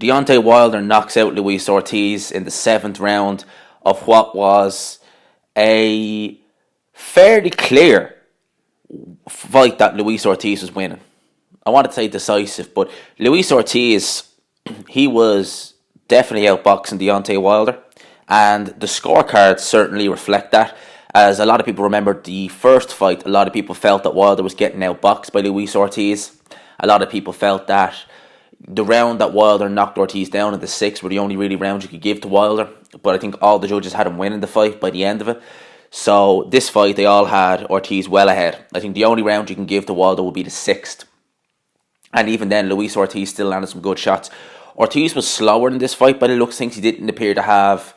Deontay Wilder knocks out Luis Ortiz in the 7th round of what was a fairly clear fight that Luis Ortiz was winning. I want to say decisive, but Luis Ortiz, he was definitely outboxing Deontay Wilder, and the scorecards certainly reflect that. As a lot of people remember the first fight, a lot of people felt that Wilder was getting outboxed by Luis Ortiz. A lot of people felt that the round that Wilder knocked Ortiz down in the 6th were the only really rounds you could give to Wilder, but I think all the judges had him winning the fight by the end of it. So this fight, they all had Ortiz well ahead. I think the only round you can give to Wilder would be the 6th. And even then, Luis Ortiz still landed some good shots. Ortiz was slower in this fight by the looks of things. He didn't appear to have,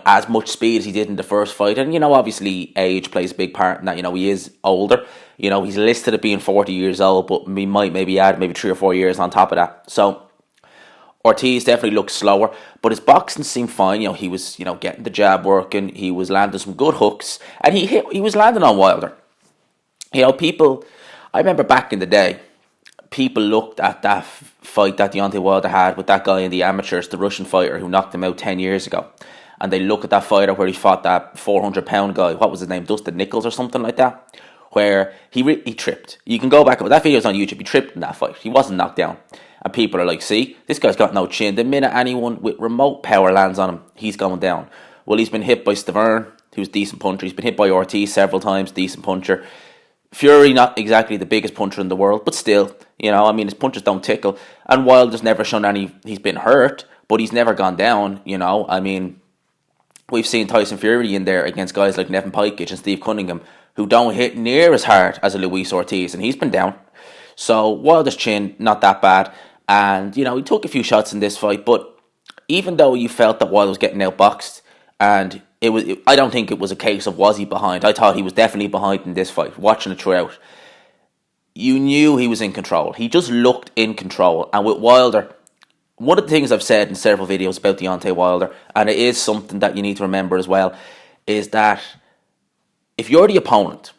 as much speed as he did in the first fight. And, obviously age plays a big part in that. He is older. He's listed at being 40 years old, but we might maybe add maybe 3 or 4 years on top of that. So Ortiz definitely looked slower, but his boxing seemed fine. He was, getting the jab working. He was landing some good hooks, and he was landing on Wilder. People, I remember back in the day, people looked at that fight that Deontay Wilder had with that guy in the amateurs, the Russian fighter who knocked him out 10 years ago. And they look at that fighter where he fought that 400-pound guy. What was his name? Dustin Nichols or something like that. Where he tripped. You can go back. That video's on YouTube. He tripped in that fight. He wasn't knocked down. And people are like, see, this guy's got no chin. The minute anyone with remote power lands on him, he's going down. Well, he's been hit by Stavern, who's a decent puncher. He's been hit by Ortiz several times, decent puncher. Fury, not exactly the biggest puncher in the world, but still, his punches don't tickle. And Wilder's never shown he's been hurt, but he's never gone down, We've seen Tyson Fury in there against guys like Nevin Pikic and Steve Cunningham, who don't hit near as hard as a Luis Ortiz, and he's been down. So Wilder's chin, not that bad. And, he took a few shots in this fight, but even though you felt that Wilder was getting outboxed, and I don't think it was a case of was he behind. I thought he was definitely behind in this fight, watching it throughout. You knew he was in control. He just looked in control. And with Wilder, one of the things I've said in several videos about Deontay Wilder, and it is something that you need to remember as well, is that if you're the opponent,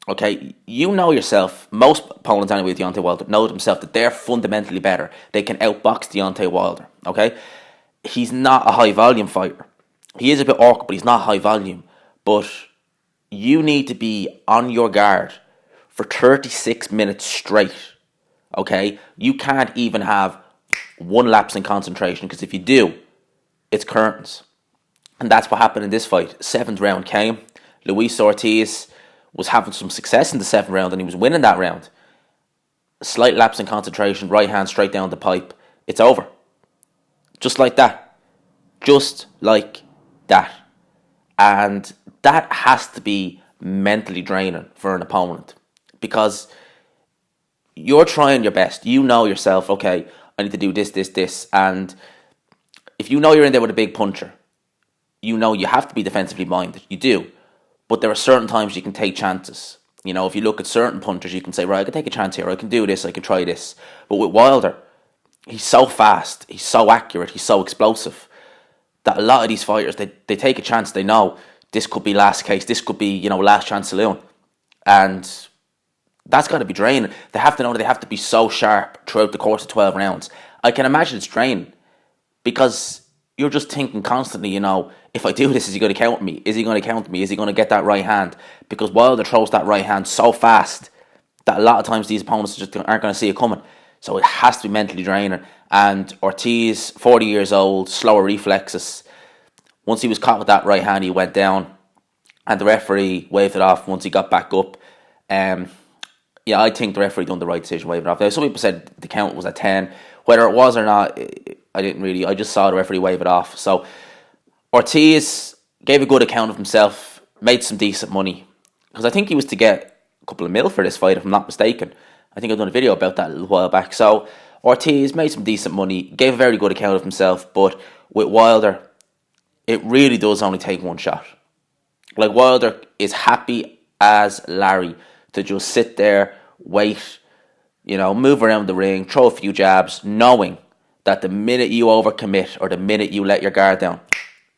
okay, you know yourself, most opponents anyway with Deontay Wilder know themselves that they're fundamentally better. They can outbox Deontay Wilder, okay? He's not a high volume fighter. He is a bit awkward, but he's not high volume. But you need to be on your guard for 36 minutes straight, okay? You can't even have one lapse in concentration, because if you do, it's curtains. And that's what happened in this fight. 7th round came. Luis Ortiz was having some success in the 7th round, and he was winning that round. A slight lapse in concentration, right hand straight down the pipe. It's over. Just like that. Just like that. And that has to be mentally draining for an opponent, because you're trying your best. You know yourself, okay, I need to do this. And if you know you're in there with a big puncher, you know you have to be defensively minded. You do. But there are certain times you can take chances. If you look at certain punchers, you can say, right, I can take a chance here. I can do this. I can try this. But with Wilder, he's so fast. He's so accurate. He's so explosive that a lot of these fighters, they take a chance. They know this could be last case. This could be, last chance saloon. And that's got to be draining. They have to know that they have to be so sharp throughout the course of 12 rounds. I can imagine it's draining, because you're just thinking constantly, if I do this, is he going to counter me? Is he going to counter me? Is he going to get that right hand? Because Wilder throws that right hand so fast that a lot of times these opponents just aren't going to see it coming. So it has to be mentally draining. And Ortiz, 40 years old, slower reflexes. Once he was caught with that right hand, he went down, and the referee waved it off once he got back up. I think the referee done the right decision, waving it off. Now, some people said the count was at 10. Whether it was or not, I just saw the referee wave it off. So Ortiz gave a good account of himself, made some decent money, because I think he was to get a couple of mil for this fight, if I'm not mistaken. I think I've done a video about that a little while back. So Ortiz made some decent money, gave a very good account of himself, but with Wilder, it really does only take one shot. Like, Wilder is happy as Larry to just sit there, wait, move around the ring, throw a few jabs, knowing that the minute you overcommit or the minute you let your guard down,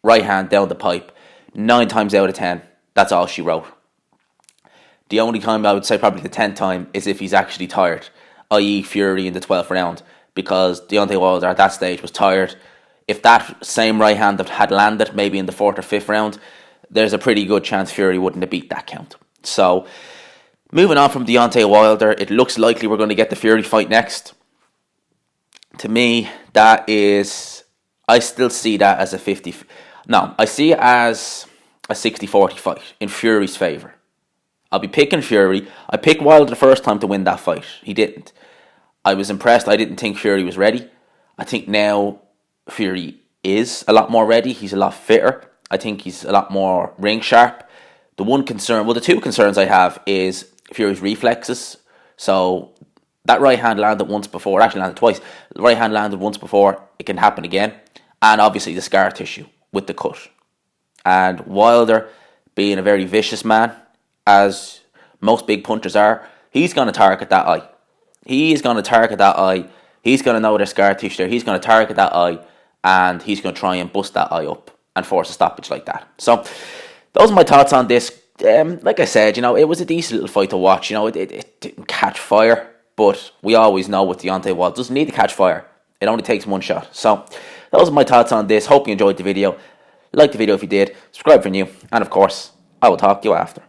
right hand down the pipe, 9 times out of 10, that's all she wrote. The only time I would say, probably the 10th time, is if he's actually tired, i.e. Fury in the 12th round. because Deontay Wilder at that stage was tired. If that same right hand had landed maybe in the 4th or 5th round, there's a pretty good chance Fury wouldn't have beat that count. So, moving on from Deontay Wilder, it looks likely we're going to get the Fury fight next. To me, that is... I still see that as a 50... No, I see it as a 60-40 fight in Fury's favour. I'll be picking Fury. I picked Wilder the first time to win that fight. He didn't. I was impressed. I didn't think Fury was ready. I think now Fury is a lot more ready. He's a lot fitter. I think he's a lot more ring sharp. The two concerns I have is Fury's reflexes. So that right hand landed once before. Actually landed twice. The right hand landed once before. It can happen again. And obviously the scar tissue with the cut. And Wilder, being a very vicious man, as most big punchers are, he's going to target that eye. He's going to target that eye. He's going to know there's scar tissue there. He's going to target that eye, and he's going to try and bust that eye up and force a stoppage like that. So, those are my thoughts on this. Like I said, it was a decent little fight to watch. It didn't catch fire, but we always know with Deontay Wilder, it doesn't need to catch fire. It only takes one shot. So, those are my thoughts on this. Hope you enjoyed the video. Like the video if you did. Subscribe for new. And of course, I will talk to you after.